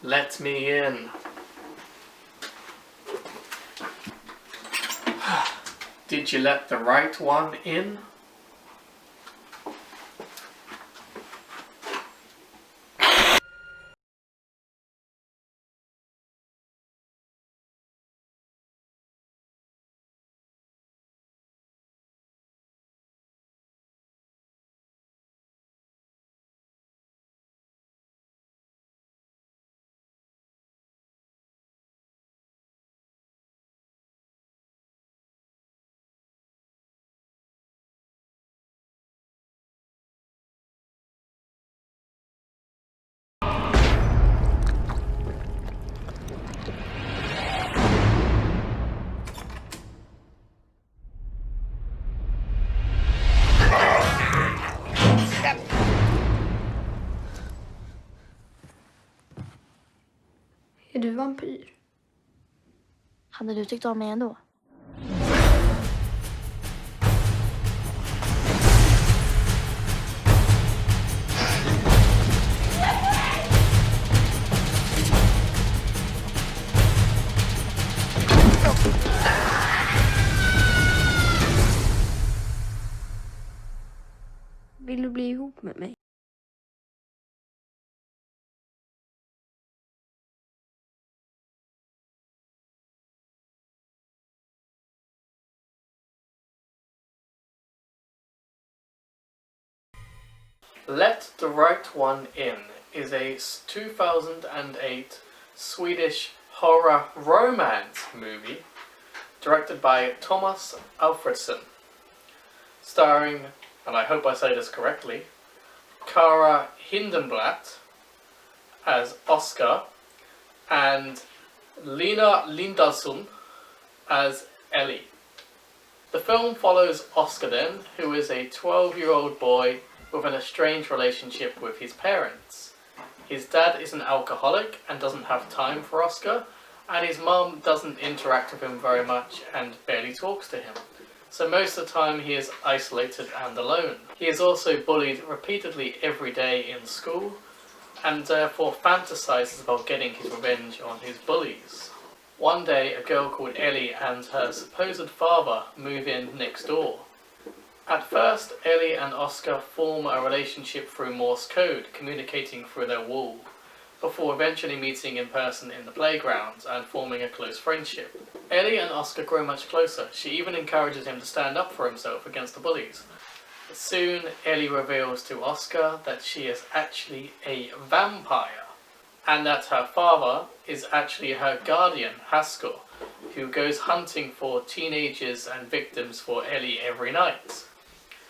Let me in. Did you let the right one in? Är du vampyr? Hade du tyckt om mig ändå? Vill du bli ihop med mig? Let the Right One In is a 2008 Swedish horror romance movie directed by Thomas Alfredson, starring, and I hope I say this correctly, Kara Hindenblatt as Oscar and Lena Lindahlsson as Ellie. The film follows Oscar then, who is a 12-year-old boy with an estranged relationship with his parents. His dad is an alcoholic and doesn't have time for Oscar, and his mum doesn't interact with him very much and barely talks to him. So most of the time he is isolated and alone. He is also bullied repeatedly every day in school, and therefore fantasizes about getting his revenge on his bullies. One day, a girl called Ellie and her supposed father move in next door. At first, Ellie and Oscar form a relationship through Morse code, communicating through their wall, before eventually meeting in person in the playground and forming a close friendship. Ellie and Oscar grow much closer. She even encourages him to stand up for himself against the bullies. But soon, Ellie reveals to Oscar that she is actually a vampire, and that her father is actually her guardian, Haskell, who goes hunting for teenagers and victims for Ellie every night,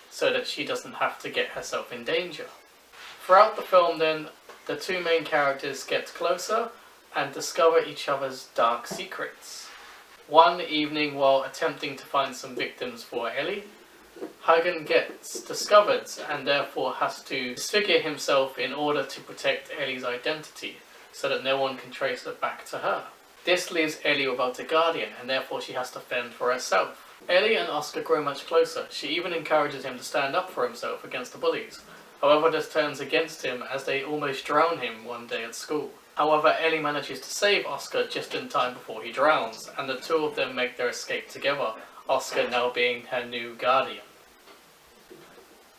so that she doesn't have to get herself in danger. Throughout the film then, the two main characters get closer and discover each other's dark secrets. One evening, while attempting to find some victims for Ellie, Hagen gets discovered and therefore has to disfigure himself in order to protect Ellie's identity, so that no one can trace it back to her. This leaves Ellie without a guardian, and therefore she has to fend for herself. Ellie and Oscar grow much closer. She even encourages him to stand up for himself against the bullies. However, this turns against him as they almost drown him one day at school. However, Ellie manages to save Oscar just in time before he drowns, and the two of them make their escape together, Oscar now being her new guardian.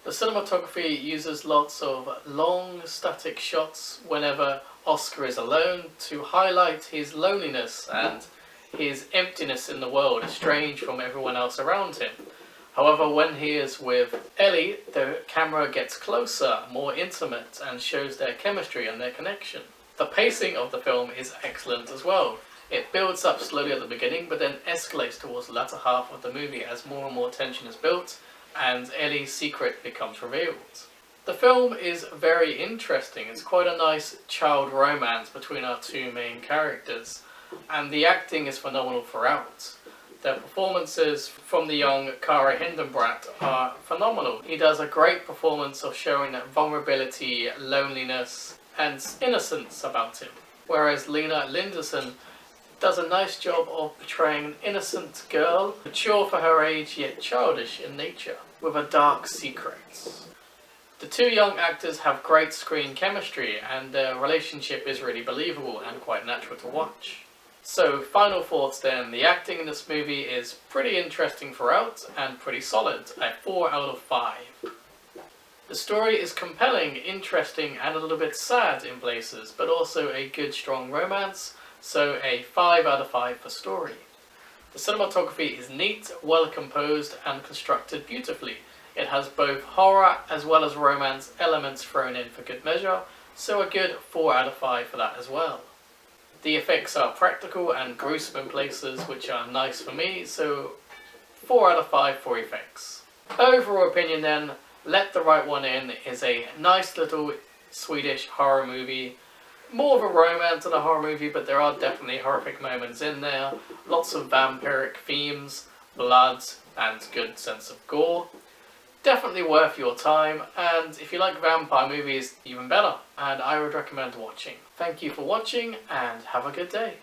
The cinematography uses lots of long static shots whenever Oscar is alone to highlight his loneliness and his emptiness in the world, estranged from everyone else around him. However, when he is with Ellie, the camera gets closer, more intimate, and shows their chemistry and their connection. The pacing of the film is excellent as well. It builds up slowly at the beginning, but then escalates towards the latter half of the movie as more and more tension is built, and Ellie's secret becomes revealed. The film is very interesting. It's quite a nice child romance between our two main characters, and the acting is phenomenal throughout. The performances from the young Kara Hindenblatt are phenomenal. He does a great performance of showing that vulnerability, loneliness, and innocence about him. Whereas Lena Lindahlsson does a nice job of portraying an innocent girl, mature for her age yet childish in nature, with a dark secret. The two young actors have great screen chemistry and their relationship is really believable and quite natural to watch. So, final thoughts then. The acting in this movie is pretty interesting throughout and pretty solid, a 4 out of 5. The story is compelling, interesting and a little bit sad in places, but also a good strong romance, so a 5 out of 5 for story. The cinematography is neat, well composed and constructed beautifully. It has both horror as well as romance elements thrown in for good measure, so a good 4 out of 5 for that as well. The effects are practical and gruesome in places, which are nice for me, so 4 out of 5 for effects. Overall opinion then, Let the Right One In is a nice little Swedish horror movie. More of a romance than a horror movie, but there are definitely horrific moments in there. Lots of vampiric themes, blood, and good sense of gore. Definitely worth your time, and if you like vampire movies, even better, and I would recommend watching. Thank you for watching, and have a good day.